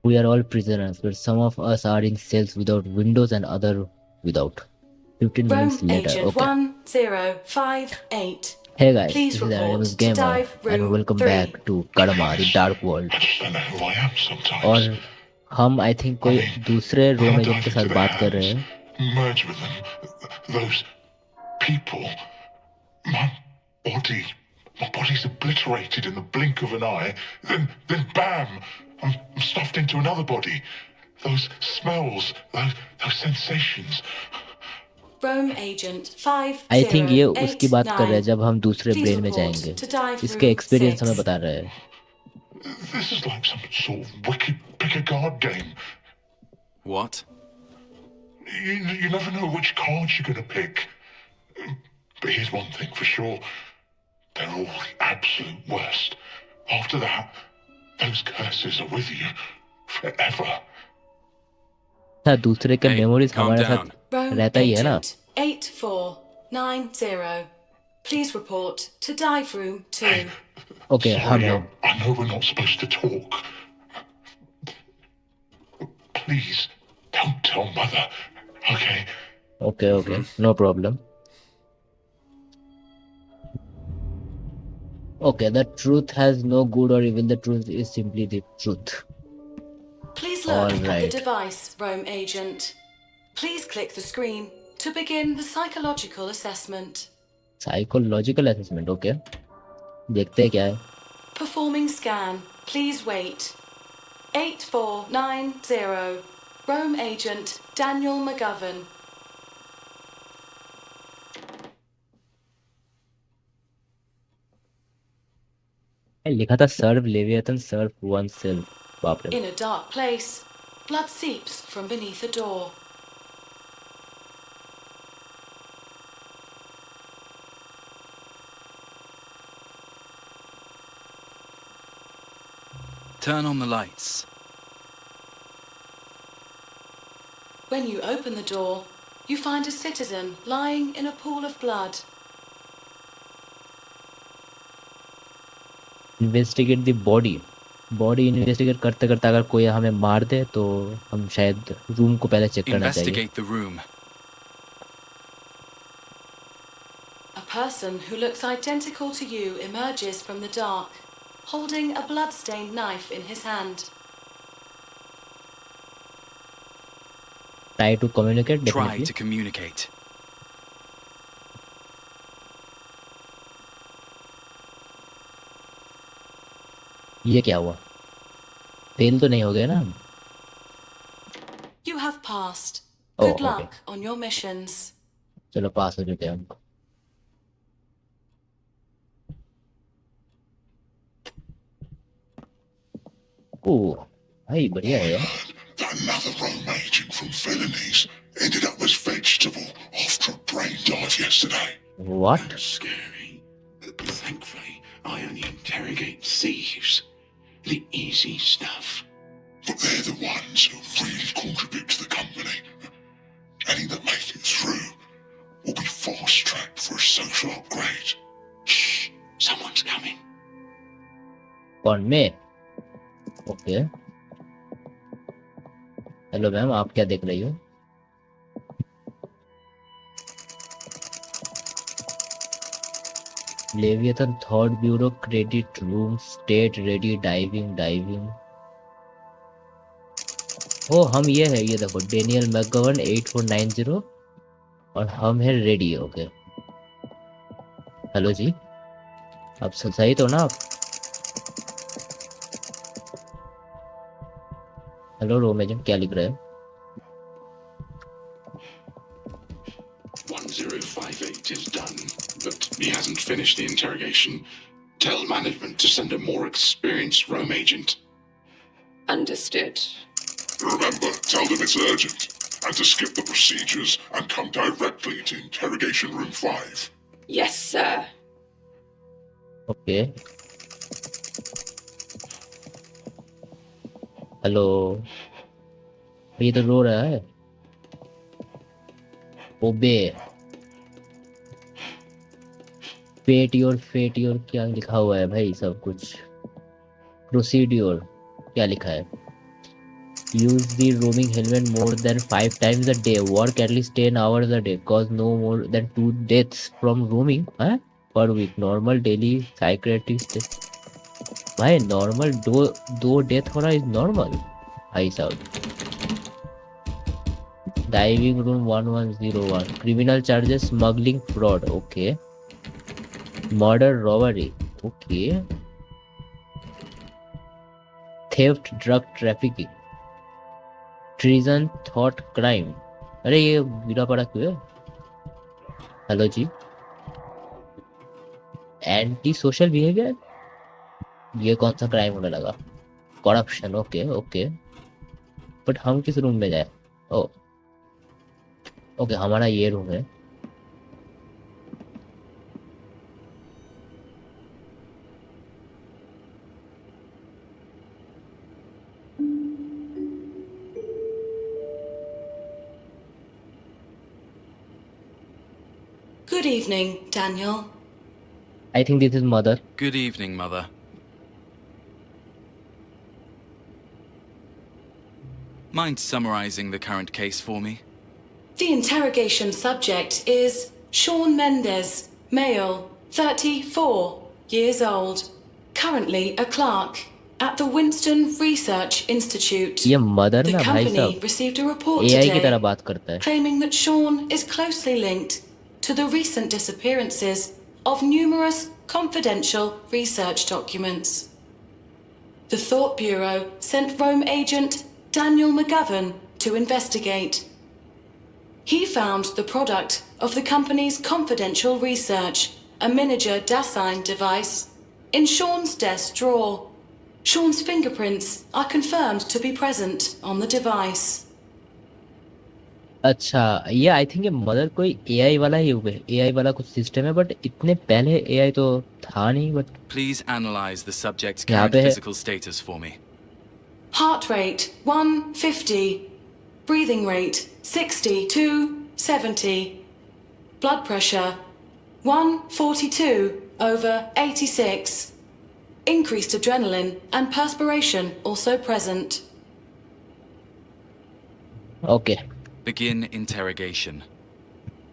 We are all prisoners, but some of us are in cells without windows and other without. 15 minutes Room later. Agent Okay. 1058. Hey guys, Please this is report Anonymous to Gamer dive and room welcome 3. back to Kadama the Dark World. I just don't know who I am sometimes. और हम I think कोई दूसरे When I roam agent dive के into साथ their बात कर रहे hands, हैं. merge with them, those people, my body's obliterated in the blink of an eye. Then bam, I'm stuffed into another body. Those smells, those sensations. Roam Agent I think ये उसकी बात कर रहे हैं 5089. जब हम दूसरे Please ब्रेन में report जाएंगे. to dive इसके room एक्सपीरियंस हमें 6. बता रहे हैं. This is like some sort of wicked pick-a-card game. What? You never know which cards you're going to pick. But here's one thing for sure. They're all the absolute worst. After that, those curses are with you forever. दूसरे के Hey, memories calm हमारे down. साथ Roam रहता ही है ना. Agent 8490. Please report to dive room 2. Okay हम Sorry, हैं. I know we're not supposed to talk. Please, don't tell Mother, okay? Okay okay no problem. Okay, the truth has no good or evil. The truth is simply the truth. Please look at the Alright. device, Roam Agent. Please click the screen to begin the psychological assessment. Psychological assessment. Okay. देखते हैं क्या है. Performing scan. Please wait. 8490. Roam Agent Daniel McGovern. लिखा था सर्व leviathan सर्व one self. बाप रे. In a dark place, blood seeps from beneath a door. Turn on the lights. When you open the door, you find a citizen lying in a pool of blood. Investigate the body. Body investigate करते करते अगर कोई हमें मार दे तो हम शायद room को पहले चेक करना चाहिए. Investigate the room. A person who looks identical to you emerges from the dark, holding a blood-stained knife in his hand. Try to communicate. Try Definitely. to communicate. ये क्या हुआ? फेल तो नहीं हो गया ना? You have passed. Oh, Good okay. luck on your missions. चलो पास हो चुके हैं हम. ओह भाई बढ़िया है यार. That another Rome agent from Felonies ended up as vegetable after a brain dive yesterday. What? Scary. Thankfully, I only interrogate thieves. The easy stuff. But they're the ones who really contribute to the company. Any that make it through will be fast-tracked for a social upgrade. Shh! Someone's coming. कौन मैं? Okay. Hello ma'am, आप क्या देख रही हो? Leviathan third bureau credit room state ready diving. Oh हम ये है, ये देखो डेनियल मैकगवर्न 8490 और हम है रेडी. ओके. हेलो जी, आप सही तो ना? आप हेलो रोम एजेंट, क्या लिख रहे हैं? 1058 is done, but he hasn't finished the interrogation. Tell management to send a more experienced Rome agent. Understood. Remember, tell them it's urgent, and to skip the procedures and come directly to interrogation room 5. Yes, sir. Okay. Hello, ये तो रो रहा है. ओबे fate your क्या लिखा हुआ है भाई? सब कुछ प्रोसीड्योर क्या लिखा है? use the roaming helmet more than 5 times a day, work at least 10 hours a day, cause no more than 2 deaths from roaming per week, normal daily psychiatrist। भाई नॉर्मल दो डेथ होना इज नॉर्मल भाई साहब। Diving room 1101, criminal charges smuggling fraud, okay, murder robbery, okay, theft drug trafficking, treason thought crime. अरे ये गिरा पड़ा क्यों है? हेलो जी। एंटी सोशल बिहेवियर, ये कौन सा क्राइम होने लगा? करप्शन, ओके ओके, बट हम किस रूम में जाए? ओ ओके, हमारा ये रूम है। Good evening, Daniel. I think this is mother. Good evening, Mother. Mind summarizing the current case for me? The interrogation subject is Sean Mendes, male, 34 years old, currently a clerk at the Winston Research Institute. ये mother The ना भाई company साहब received a report AI की तरह today बात करता है। claiming that Sean is closely linked to the recent disappearances of numerous confidential research documents. The Thought Bureau sent Rome agent Daniel McGovern to investigate. He found the product of the company's confidential research, a miniature Dasein device, in Sean's desk drawer. Sean's fingerprints are confirmed to be present on the device. अच्छा, ये I think ये mother कोई AI वाला ही होगा, AI वाला कुछ system है, but इतने पहले AI तो था नहीं। But Please analyze the subject's यहाँ current पे है physical status for me. Heart rate 150, breathing rate 60 to 70, blood pressure 142/86, increased adrenaline and perspiration also present. Okay. Begin interrogation.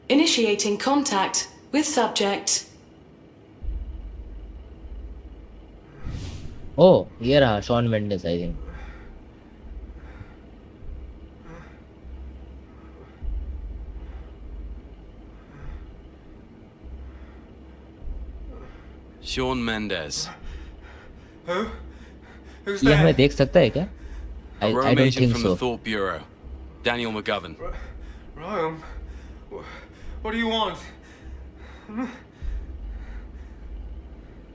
Initiating contact with subject. ओ ये रहा Sean Mendes I think. Sean Mendes, Who's ये हमें there? देख सकता है क्या? a I Rome don't agent think from so. the Thought Bureau. Daniel McGovern. Rome? What do you want?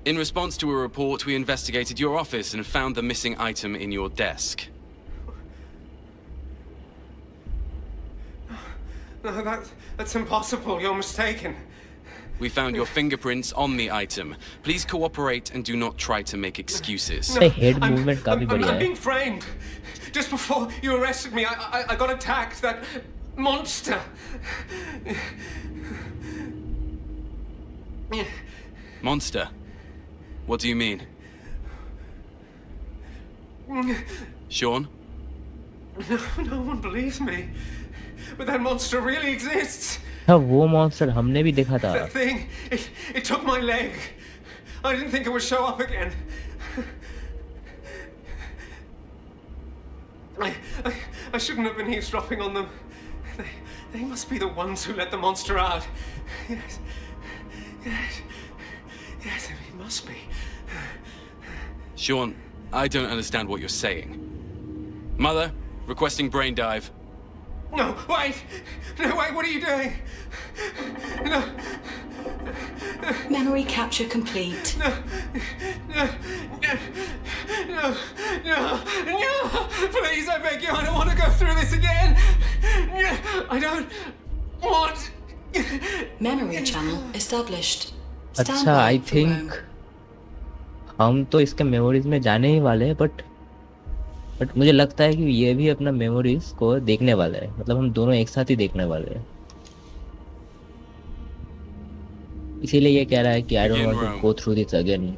In response to a report, we investigated your office and found the missing item in your desk. No, that's impossible. You're mistaken. We found your fingerprints on the item. Please cooperate and do not try to make excuses. ये head movement काफी बढ़िया I'm है। being framed. Just before you arrested me, I got attacked. That monster. Monster? What do you mean? Sean? No one believes me. But that monster really exists. हाँ वो monster हमने भी देखा था। That thing, it took my leg. I didn't think it would show up again. I shouldn't have been eavesdropping on them. They must be the ones who let the monster out. Yes, it must be. Sean, I don't understand what you're saying. Mother, requesting brain dive. No, wait! No, wait, what are you doing? No, Memory capture complete. no, no, no, no, no! Please, I beg you, I don't want to go through this again! I don't want... Memory channel established. Stand अच्छा by I for think Rome. हम तो इसके memories में जाने ही वाले हैं, but मुझे लगता है कि ये भी अपना मेमोरीज को देखने वाला है। मतलब हम दोनों एक साथ ही देखने वाले हैं, इसीलिए ये कह रहा है कि I don't want to go through this again.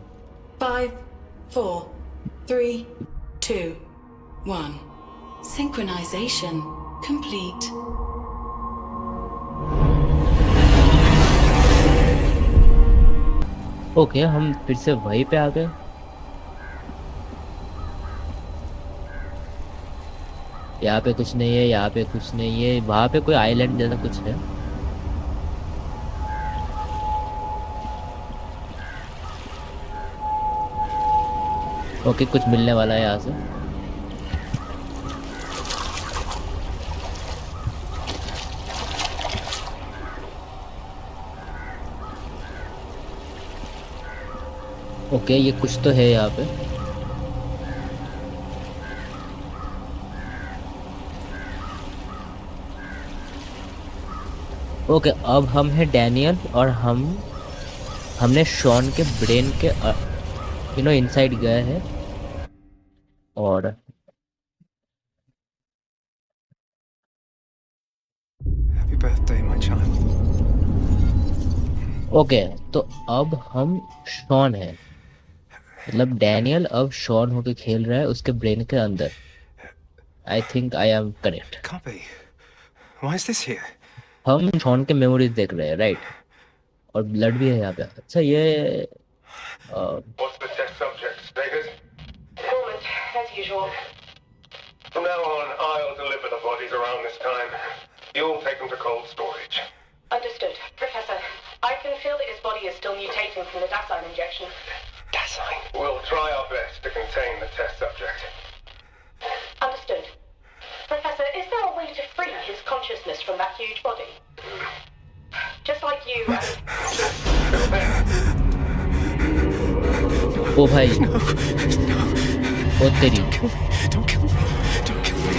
5, 4, 3, 2, 1. Memory channel established. Stand by for Rome. Begin round. 5, 4, 3, 2, 1. 5, 4, 3, 2, 1. Synchronization complete. Okay, हम फिर से वहीं पे आ गए। यहाँ पे कुछ नहीं है, यहाँ पे कुछ नहीं है, वहाँ पे कोई आइलैंड जैसा कुछ है। ओके, कुछ मिलने वाला है यहाँ से। ओके, ये कुछ तो है यहाँ पे। ओके, अब हम हैं डैनियल और हमने शॉन के ब्रेन के इनसाइड गए हैं। और Happy birthday, my child. Okay, तो अब हम शॉन है, मतलब डैनियल अब शॉन होके खेल रहा है उसके ब्रेन के अंदर। आई think I am correct. Can't be. Why is this here? हम शॉन के मेमोरीज देख रहे हैं, राइट? और ब्लड भी है यहाँ पे। अच्छा, ये What's the test subject status? Performance, as usual. From now on, I'll deliver the bodies around this time. You'll take them to cold storage. Understood. Professor, I can feel that his body is still mutating from the Dasein injection. Dasein. We'll try our best to contain the test subject. Understood. Professor, is there a way to free his consciousness from that huge body? Just like you ओ भाई, ओ तेरी। Don't kill me. Don't kill me.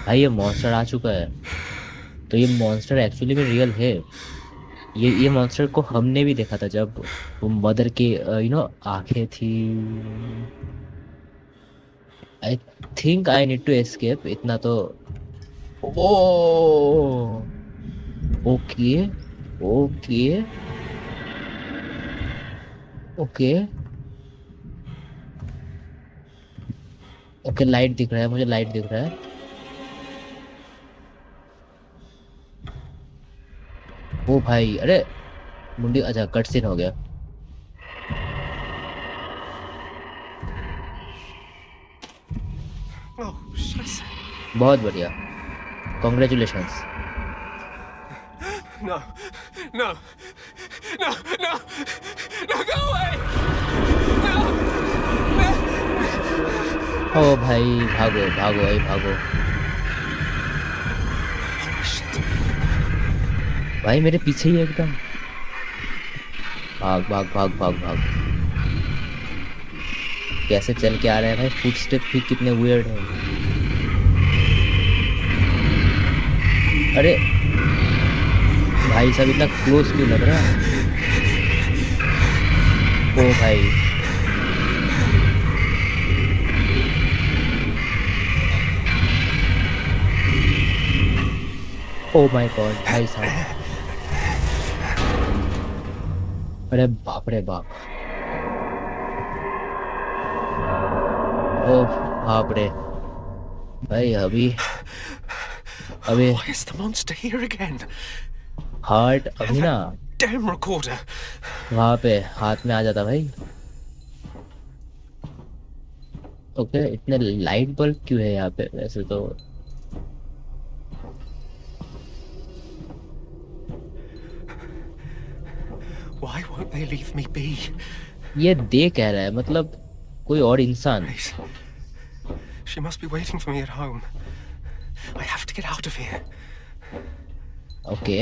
भाई, ये monster आ चुका है। तो ये monster actually में real है। ये मॉन्स्टर को हमने भी देखा था जब वो मदर की आंखें थी। I think I need to escape, इतना तो। Oh okay okay okay okay, light दिख रहा है मुझे, लाइट दिख रहा है। ओ भाई, अरे मुंडी। अच्छा, कट सीन हो गया। Oh, scheiße. बहुत बढ़िया, congratulations. No. No. No. No. No, go away. No. ओ भाई, भागो भागो भाई, भागो। भाई मेरे पीछे ही है एकदम। भाग भाग भाग भाग भाग। कैसे चल के आ रहे हैं भाई, फुटस्टेप भी कितने वियर्ड हैं। अरे भाई साहब, इतना क्लोज क्यों लग रहा है? ओ भाई, ओ माय गॉड भाई साहब। अरे बाप रे बाप। ओ बाप रे भाई, अभी Why is the monster here again? Heart अभी ना Damn recorder. वहां पे हाथ में आ जाता भाई। ओके, इतने लाइट बल्ब क्यों है यहाँ पे? वैसे तो Why won't they leave me be? ये दे कह रहा है, मतलब कोई और इंसान। Please. She must be waiting for me at home. I have to get out of here. Okay,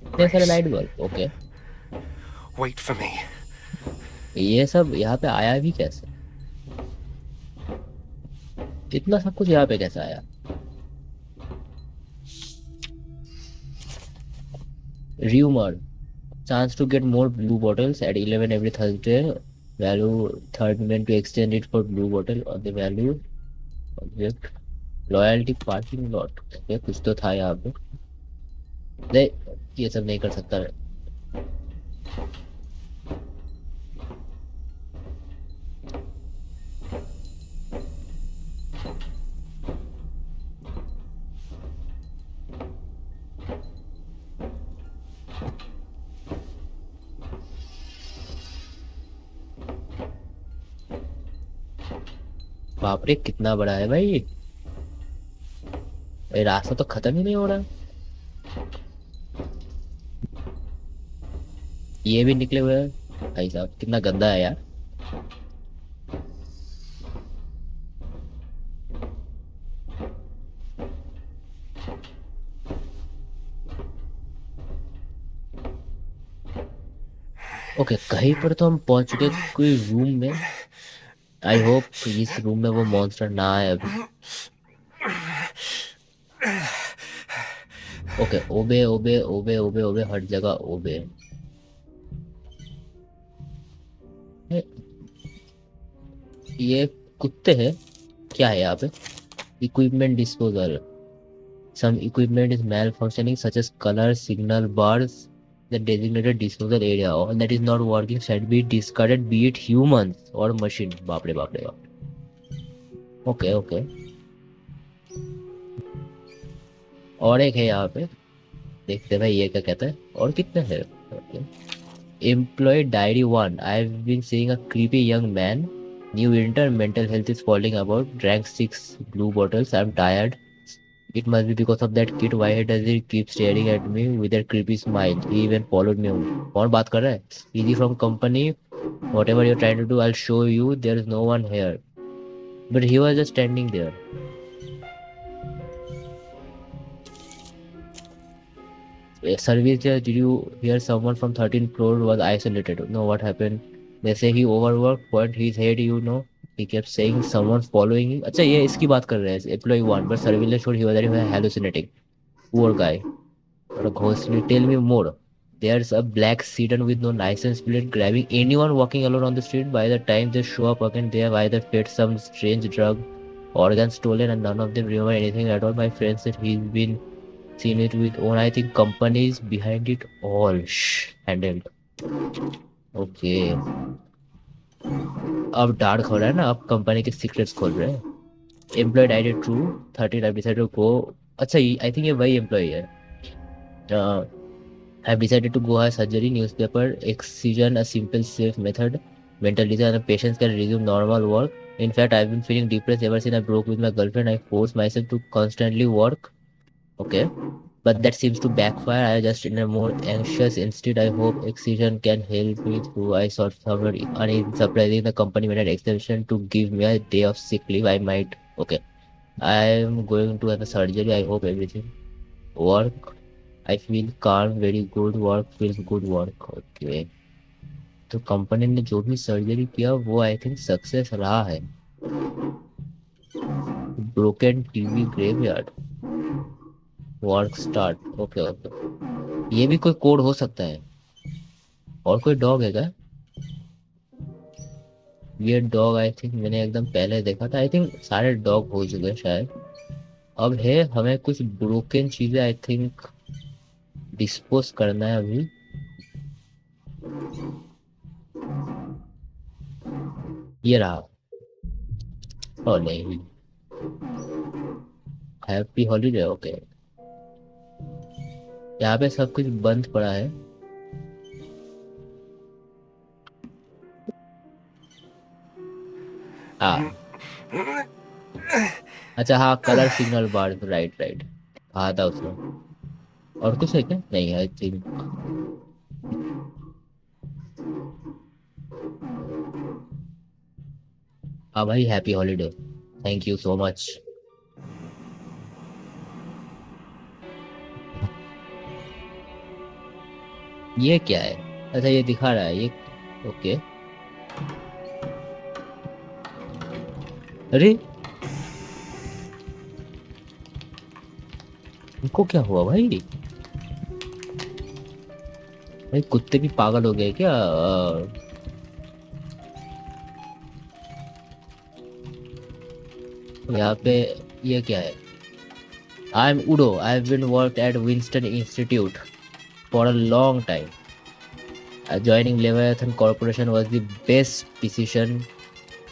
इतने सारे light bulb. Okay, Wait for me. ये सब यहाँ पे आया भी कैसे? इतना सब कुछ यहाँ पे कैसे आया? Rumor. Chance to get more blue bottles at 11 every Thursday. Value third man to exchange it for blue bottle or the value object loyalty parking lot, okay कुछ तो था यहाँ पे। नहीं, ये सब नहीं कर सकता मैं। बाप रे कितना बड़ा है भाई ये रास्ता तो खत्म ही नहीं हो रहा। ये भी निकले हुए हैं भाई साहब, कितना गंदा है यार। ओके कहीं पर तो हम पहुंच चुके कोई रूम में। आई होप इस रूम में वो मॉन्स्टर ना आए अभी। ओके ओबे ओबे ओबे ओबे ओबे हर जगह ओबे। ये कुत्ते हैं क्या है यहाँ पे? Equipment disposal, some equipment is malfunctioning such as color signal bars. The designated disposal area, all that is not working shall be discarded, be it humans or machine. बाप रे बाप रे बाप। ओके ओके और एक है यहाँ पे, देखते हैं भाई ये क्या कहता है। और कितने हैं? Employee diary 1, I've been seeing a creepy young man. New intern, mental health is falling about. Drank 6 blue bottles. I'm tired. It must be because of that kid. Why does he keep staring at me with that creepy smile? He even followed me home. कौन बात कर रहा है? Easy from company. Whatever you're trying to do, I'll show you. There is no one here. But he was just standing there. Service there. Did you hear someone from 13th floor was isolated? No, what happened? They say he overworked, but his head, you know. He kept saying someone following him. अच्छा ये इसकी बात कर रहे हैं, employee 1, but surveillance showed he was hallucinating. Poor guy. What a ghostly. Tell me more. There's a black sedan with no license plate grabbing anyone walking alone on the street. By the time they show up again, they have either paid some strange drug, organs stolen, and none of them remember anything at all. My friend said he's been seen it with own. I think companies behind it all. Shh, handled. Okay. अब dark हो रहा है ना, अब company के secrets खोल रहे हैं। Employed ID true 13 I decided to go. अच्छा आई थिंक ये वही एम्प्लॉय है। आई डिसाइडेड टू गो है surgery, newspaper, excision, a simple safe method, mental disease and patients can resume normal work. In fact, I've been feeling depressed ever since I broke with my girlfriend. I force myself to constantly work. Okay. But that seems to backfire. I just in a more anxious instead. I hope Excision can help me through. I sort of surprising the company made an exception to give me a day of sick leave. I might. Okay. I am going to have a surgery. I hope everything work. I feel calm. Very good work. Feels good work. Okay. तो company ने जो भी surgery किया वो I think success रहा है। Broken TV graveyard work start. Okay okay ये भी कोई कोड हो सकता है। और कोई डॉग है क्या? ये डॉग आई थिंक मैंने एकदम पहले देखा था। आई थिंक सारे डॉग हो चुके हैं शायद। अब है हमें कुछ ब्रोकन चीजें आई थिंक डिस्पोज करना है अभी। ये रहा। ओ नहीं, हैप्पी हॉलीडे। ओके यहाँ पे सब कुछ बंद पड़ा है। हाँ अच्छा हाँ कलर सिग्नल बार राइट राइट कहा था उसने। और कुछ है क्या? नहीं आई थिंक। हाँ भाई happy holiday, thank you so much. ये क्या है? अच्छा ये दिखा रहा है ये। ओके अरे इनको क्या हुआ भाई? भाई कुत्ते भी पागल हो गए क्या? यहाँ पे ये क्या है? I'm Udo. I've been worked at Winston Institute for a long time. Joining Leviathan Corporation was the best decision.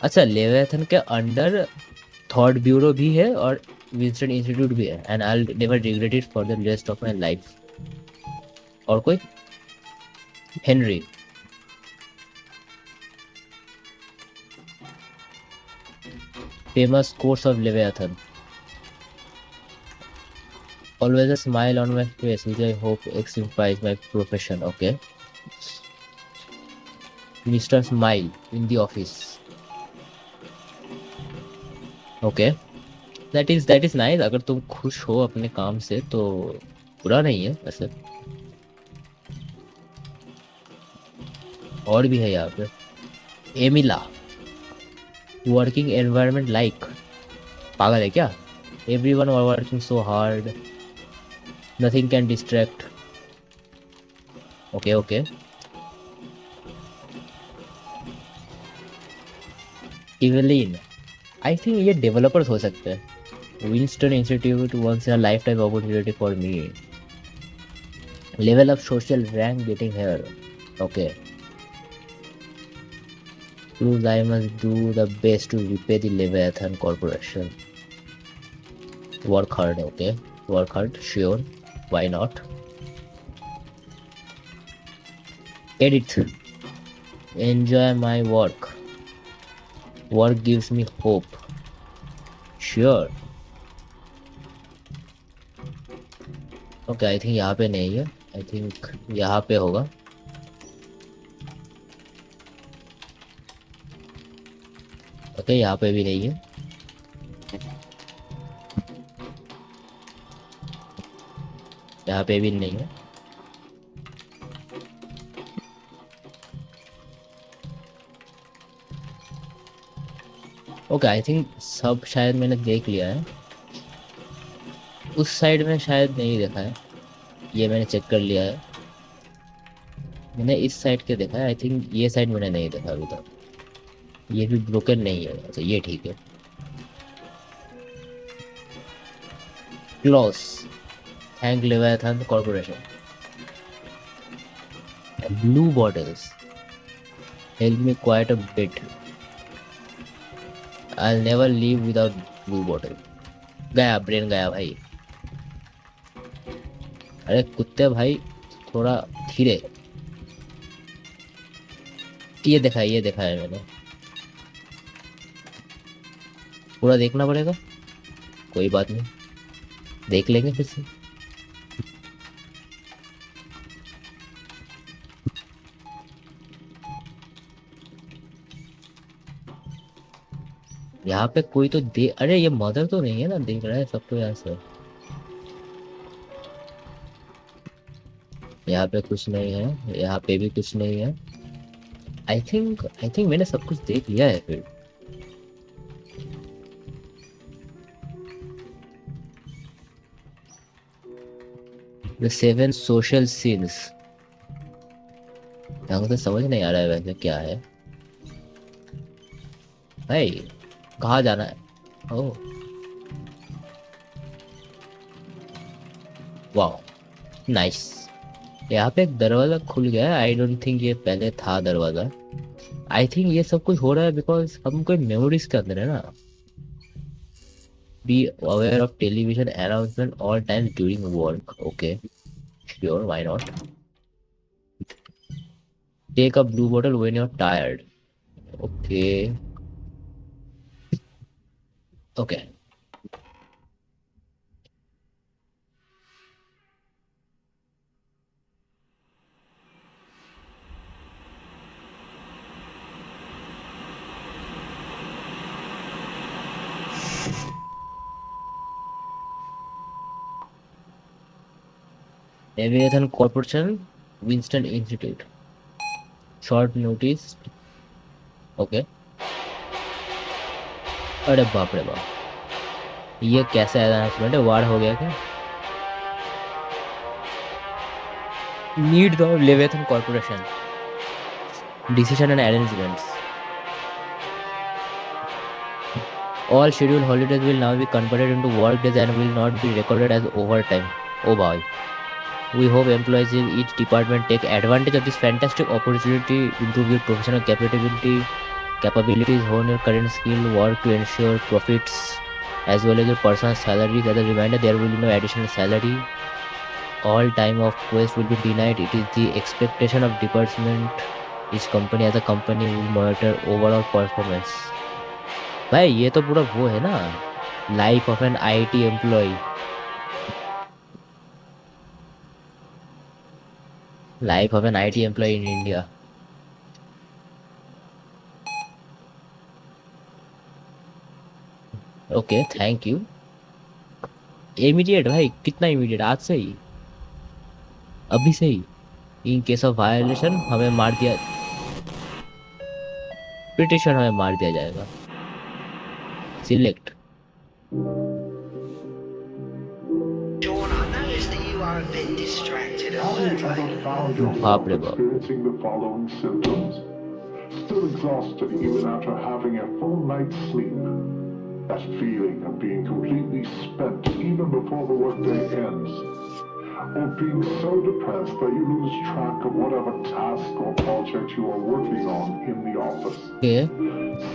अच्छा, लेवियाथन के अंडर थॉट ब्यूरो भी है और विंस्टन इंस्टीट्यूट भी है, and I will never regret it for the rest of my life. और कोई? Henry. Famous course of Leviathan. Always a smile on my face, which I hope exemplifies my profession. Okay. Mr. Smile in the office. Okay. That is nice. अगर तुम खुश हो अपने काम से तो बुरा नहीं है वैसे. और भी है यहाँ पे. एमिला. Working environment like. पागल है क्या? Everyone are working so hard. Nothing can distract. Okay. Evelyn. I think ये developers हो सकते हैं. Winston Institute once in a lifetime opportunity for me. Level up social rank getting here. Okay. Proves I must do the best to repay the Leviathan Corporation. Work hard. Okay. Work hard. Sure. Why not? Edit. Enjoy my work. Work gives me hope. Sure. Okay, I think यहाँ पे नहीं है. I think यहाँ पे होगा. Okay, यहाँ पे भी नहीं है. यहाँ पे भी नहीं है. ओके, आई थिंक सब शायद मैंने देख लिया है. उस साइड में शायद नहीं देखा है. ये मैंने चेक कर लिया है. मैंने इस साइड के देखा है. आई थिंक ये साइड मैंने नहीं देखा अभी तक. ये भी ब्रोकन नहीं है. अच्छा, ये ठीक है. Claus. Thank Leviathan Corporation. Blue bottles help me quite a bit. I'll never leave without blue bottle. गया ब्रेन गया भाई. अरे कुत्ते भाई थोड़ा धीरे. ये देखा है मैंने. पूरा देखना पड़ेगा. कोई बात नहीं, देख लेंगे फिर से. यहाँ पे कोई तो अरे ये मदर तो नहीं है ना. देख रहा है सबको यहाँ से. यहाँ पे कुछ नहीं है. यहाँ पे भी कुछ नहीं है. आई थिंक मैंने सब कुछ देख लिया है. फिर The 7 social sins. यहाँ तो समझ नहीं आ रहा है वैसे क्या है भाई. कहाँ जाना है? ओह वाह, नाइस. यहाँ पे एक दरवाजा खुल गया है. आई डोंट थिंक ये पहले था दरवाजा. आई थिंक ये सब कुछ हो रहा है बिकॉज हम कोई मेमोरीज के अंदर है ना. Be aware of television announcement all times during work. Okay, sure, why not. Take a blue bottle when you are tired. Okay. Okay. Leviathan Corporation, Winston Institute. Short notice. Okay. अरे बाप रे बाप, ये कैसा अनाउंसमेंट है? वार हो गया क्या? Need of leviathan corporation decision and arrangements. All scheduled holidays will now be converted into work days and will not be recorded as overtime. Oh boy. We hope employees in each department take advantage of this fantastic opportunity, improve your professional capabilities, hone your current skill, work to ensure profits as well as your personal salaries. As a reminder, there will be no additional salary. All time off requests will be denied. It is the expectation of department. Each company as a company will monitor overall performance. भाई ये तो पूरा वो है ना, life of an IT employ, life of an IT employ in India. Okay thank you. Immediate भाई, कितना immediate? आज से ही, अभी से ही। इन केस ऑफ वायलेशन हमें मार दिया, पिटिशन हमें मार दिया जाएगा। Select. Dawn, I noticed that you are a bit distracted at work lately. बाप रे बाप। Experiencing the following symptoms. Still exhausted even after having a full night's sleep. That feeling of being completely spent even before the workday ends. Or being so depressed that you lose track of whatever task or project you are working on in the office. Okay.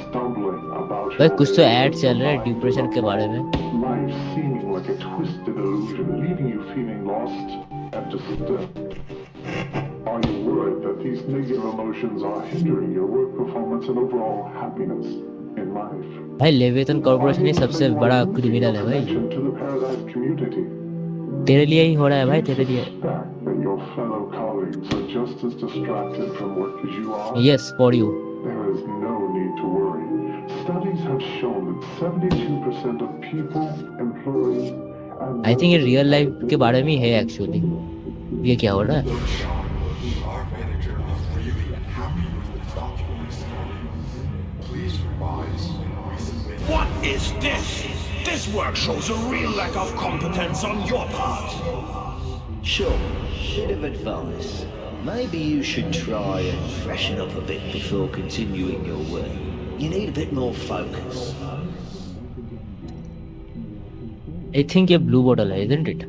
Stumbling about भाई कुछ तो add चल रहा है depression के बारे में। life seeming like a twisted illusion, leaving you feeling lost and disturbed. Are you worried that these negative emotions are hindering your work performance and overall happiness in life? भाई leviathan corporation ही सबसे बड़ा criminal है भाई। To the Paradise community. तेरे लिए ही हो रहा है भाई, तेरे लिए। That your fellow colleagues are just as distracted from work as you are. Yes, for you. There is no need to worry. Studies have shown that 72% of people, employees, and I think ये real life के बारे में ही है actually. ये क्या हो रहा है? Our manager is really happy with the documents. Please revise and resubmit. What is this? This work shows a real lack of competence on your part. Sure, bit of advice. Maybe you should try and freshen up a bit before continuing your work. You need a bit more focus. I think ये blue bottle है, isn't it?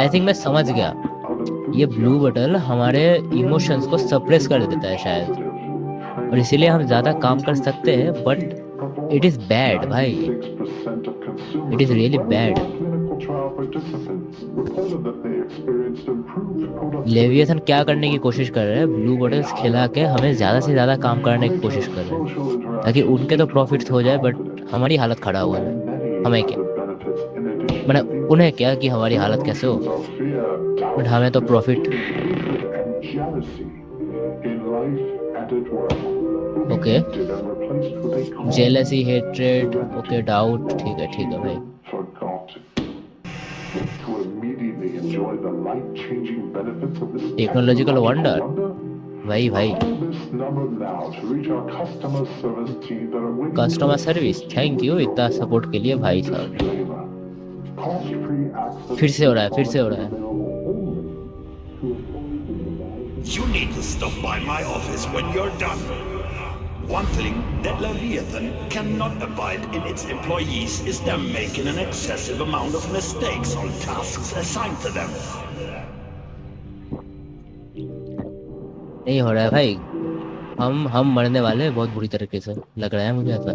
I think मैं समझ गया। ये blue bottle हमारे emotions को suppress कर देता है शायद, और इसीलिए हम ज्यादा काम कर सकते हैं, बट इट इज बैड भाई, it is really bad. Leviathan क्या करने की कोशिश कर रहे हैं? ब्लू बॉटल्स खिला के हमें ज्यादा से ज्यादा काम करने की कोशिश कर रहे हैं ताकि उनके तो प्रॉफिट्स हो जाए, बट हमारी हालत खड़ा हुआ है। हमें क्या, मतलब उन्हें क्या कि हमारी हालत कैसे हो, बट हमें तो profit. Okay, jealousy, hatred, okay, doubt, ठीक है भाई। टेक्नोलॉजिकल वंडर, भाई कस्टमर सर्विस, थैंक यू इतना सपोर्ट के लिए भाई साहब। फिर से हो रहा है। You need to stop by my office when you're done. One thing that Leviathan cannot abide in its employees is them making an excessive amount of mistakes on tasks assigned to them. नहीं हो रहा है भाई, हम मरने वाले हैं बहुत बुरी तरीके से, लग रहा है मुझे ऐसा।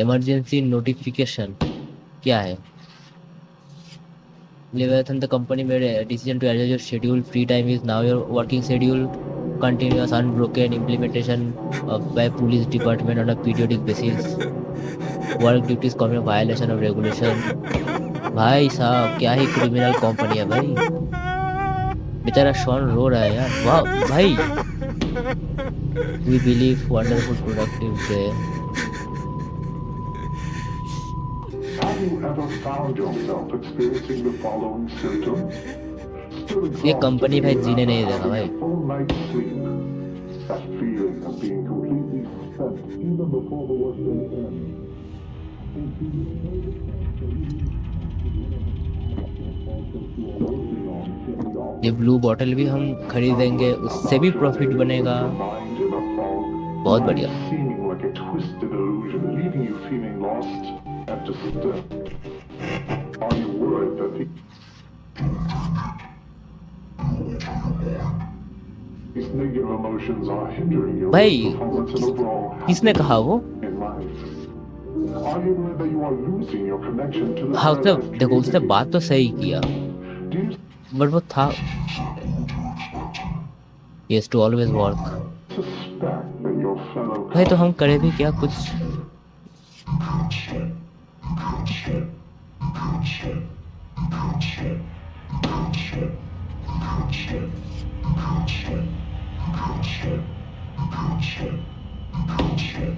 इमरजेंसी नोटिफिकेशन क्या है? Leviathan, the company made a decision to adjust your schedule. Free time is now your working schedule. Continuous unbroken implementation by police department on a periodic basis. Work duties commit violation of regulation. भाई साहब क्या ही criminal company है भाई। बेचारा Shawn रो रहा है यार। वाह भाई, we believe wonderful productive day. Have you ever found yourself experiencing the following symptoms? ये कंपनी भाई जीने नहीं देगा भाई। Full night's sleep. That feeling of being completely spent even before the workday ends. ये ब्लू बॉटल भी हम खरीदेंगे, उससे भी प्रॉफिट बनेगा। बहुत बढ़िया। Seeming like a twisted illusion, leaving you feeling lost and disturbed. Are you worried that these negative emotions are hindering your भाई performance and overall किसने कहा वो? in life? Are you worried that you are losing your connection to the हाँ उसने paradise देखो, उसने community? बात तो सही किया, Do you बट वो था yes to always work। suspect that your fellow भाई तो हम करें भी क्या कुछ?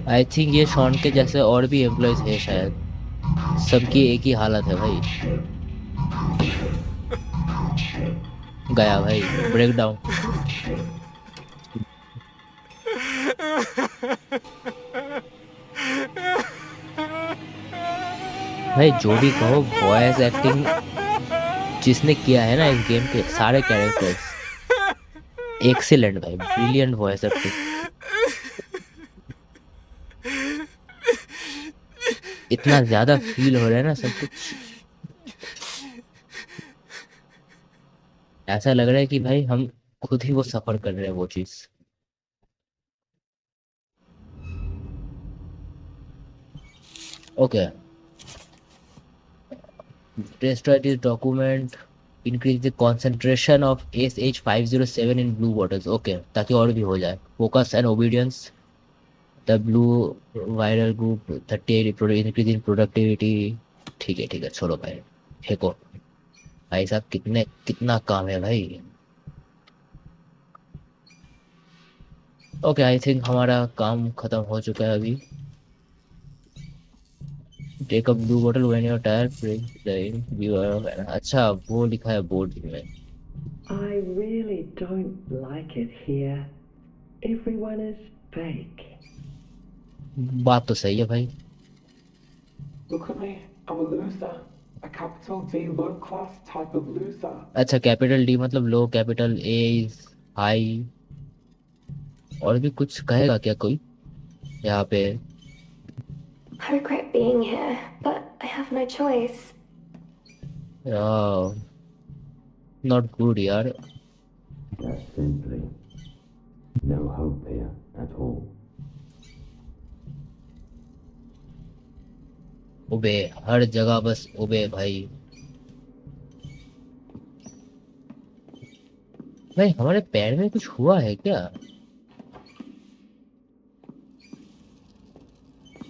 आई थिंक ये शॉन के जैसे और भी एम्प्लॉयज है शायद, सबकी एक ही हालत है भाई। गया भाई, ब्रेक डाउन। भाई जो भी कहो, वॉइस एक्टिंग जिसने किया है ना इस गेम के सारे कैरेक्टर्स, एक्सीलेंट भाई, ब्रिलियंट वॉइस एक्टिंग। इतना ज्यादा फील हो रहा है ना सब कुछ, ऐसा लग रहा है कि भाई हम खुद ही वो सफर कर रहे हैं वो चीज। Okay, destroy this document, increase the concentration of SH507 in blue bottles। Okay, ताकि और भी हो जाए। focus and obedience, the blue viral group 38 increase in productivity। ठीक है छोड़ो भाई, फेंको। भाई साहब कितना काम है भाई। ओके, आई थिंक हमारा काम खत्म हो चुका है अभी। Take a blue bottle when your tire breaks the view. अच्छा वो लिखा है बोर्ड में। I really don't like it here. Everyone is fake. बात तो सही है भाई। Look at me, I'm a loser. A capital D low class type of loser. अच्छा, कैपिटल डी मतलब लो, कैपिटल ए इज हाई। और भी कुछ कहेगा क्या कोई यहाँ पे? I regret being here, but I have no choice. Not good यार। Just simply no hope here at all. उबे, हर जगह बस उबे भाई। भाई हमारे पैर में कुछ हुआ है क्या?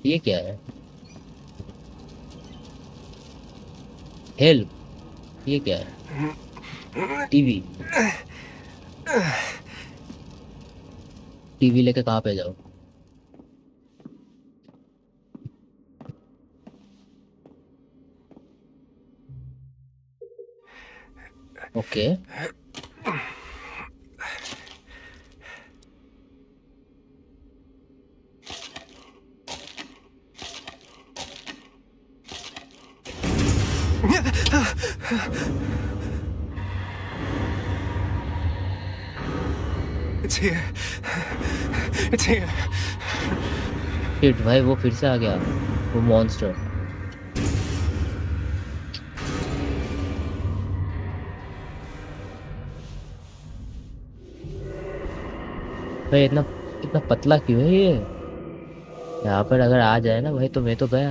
ये क्या है? हेल्प, ये क्या है? टीवी लेके कहाँ पे जाओ? Okay It's here. It's here. Shit भाई, वो फिर से आ गया, वो मॉन्स्टर। भाई इतना पतला क्यों है ये? यहाँ पर अगर आ जाए ना भाई तो मैं तो गया।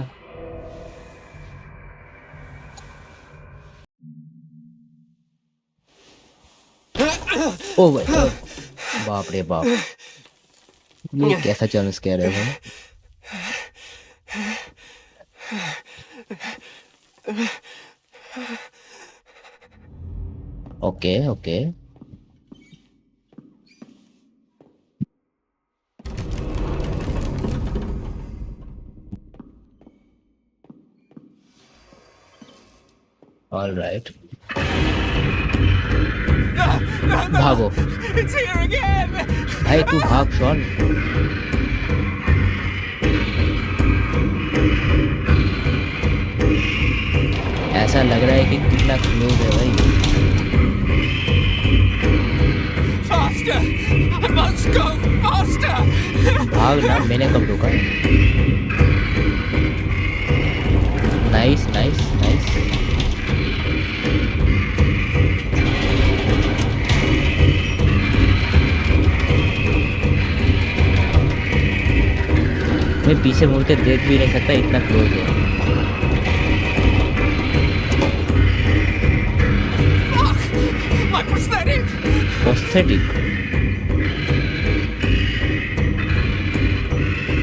ओ भाई, बाप रे बाप, ये कैसा जंप स्केयर है भाई? ओके ऑल राइट, भागो भाई, तू भाग शॉन। ऐसा लग रहा है कि कितना क्लोज है भाई। Faster! I must go faster! भाग ना, मैंने कब रोका? Nice nice nice. मैं पीछे मुड़ के देख भी नहीं सकता, इतना क्लोज है। My prosthetic! Prosthetic.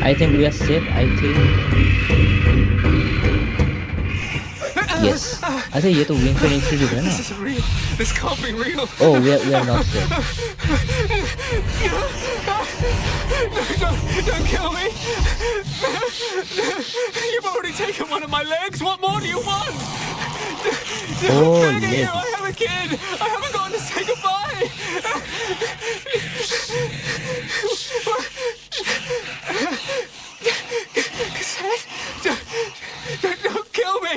I think we are safe. I think. Yes. अच्छा ये तो विंसन इंस्टीट्यूट है ना? This isn't real. This can't be real. Oh, we are not safe. No, don't kill me. You've already taken one of my legs. What more do you want? Oh, legs. I have a kid. I haven't gotten to say goodbye. Don't kill me.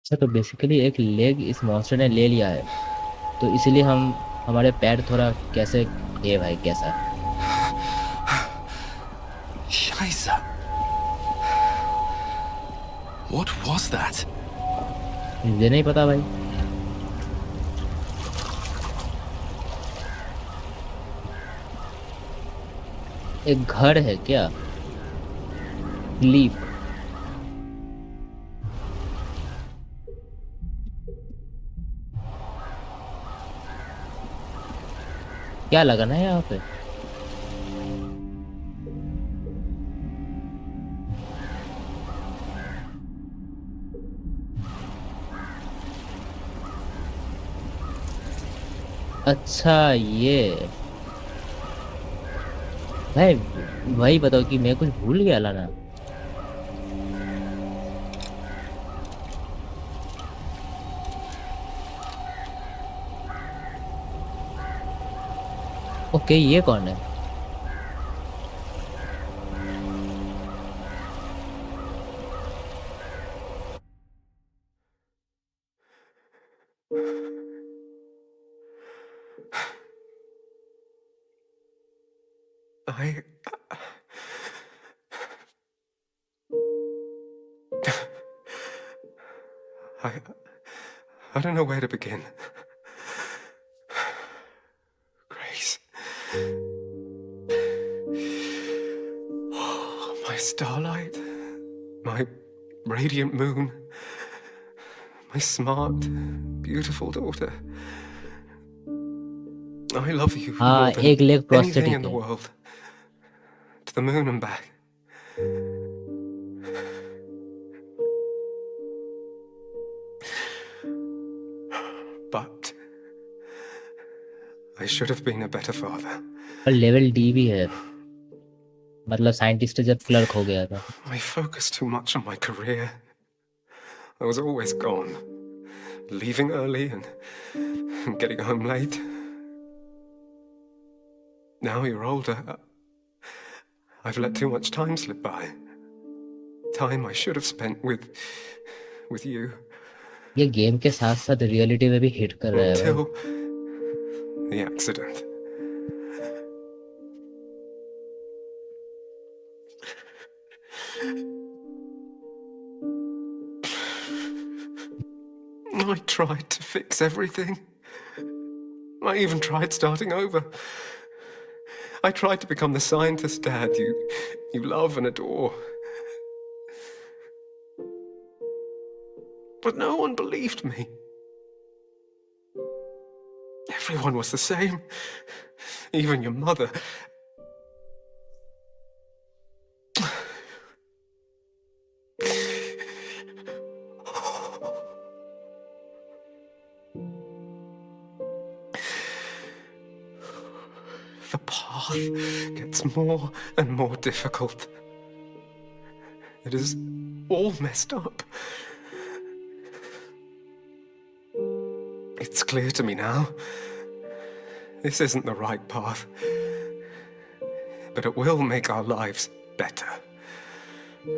अच्छा तो basically एक leg इस monster ने ले लिया है, तो इसलिए हमारे पैर थोड़ा कैसे ये भाई कैसा? Scheiße. What was that? मुझे नहीं पता भाई। एक घर है क्या? लीप। क्या लगाना है यहाँ पे? अच्छा ये भाई वही बताओ कि मैं कुछ भूल गया लाना। ओके ये कौन है? I don't know where to begin. Grace. Oh, my starlight. My radiant moon. My smart, beautiful daughter. I love you more than anything in the world. To the moon and back. But I should have been a better father. पर level D भी है, मतलब scientist जब clerk हो गया था। I focused too much on my career. I was always gone, leaving early and getting home late. Now you're older. I've let too much time slip by. Time I should have spent with you. ये game के साथ साथ reality में भी hit कर रहा है। Until the accident. I tried to fix everything. I even tried starting over. I tried to become the scientist dad you love and adore. But no one believed me. Everyone was the same. Even your mother. The path gets more and more difficult. It is all messed up. It's clear to me now. This isn't the right path. But it will make our lives better. Great.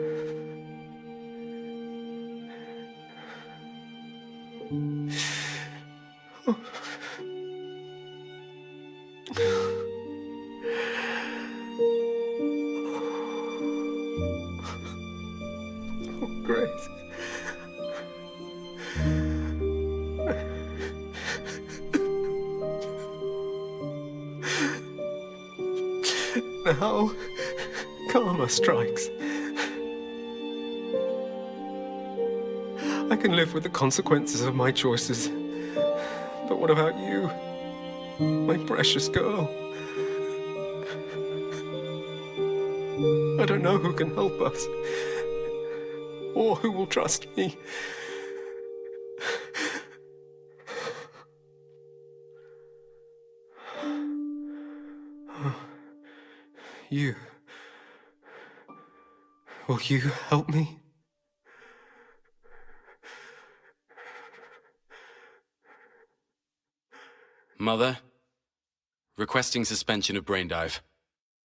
Now, karma strikes. I can live with the consequences of my choices. But what about you, my precious girl? I don't know who can help us, or who will trust me. You. Will you help me? Mother, requesting suspension of brain dive.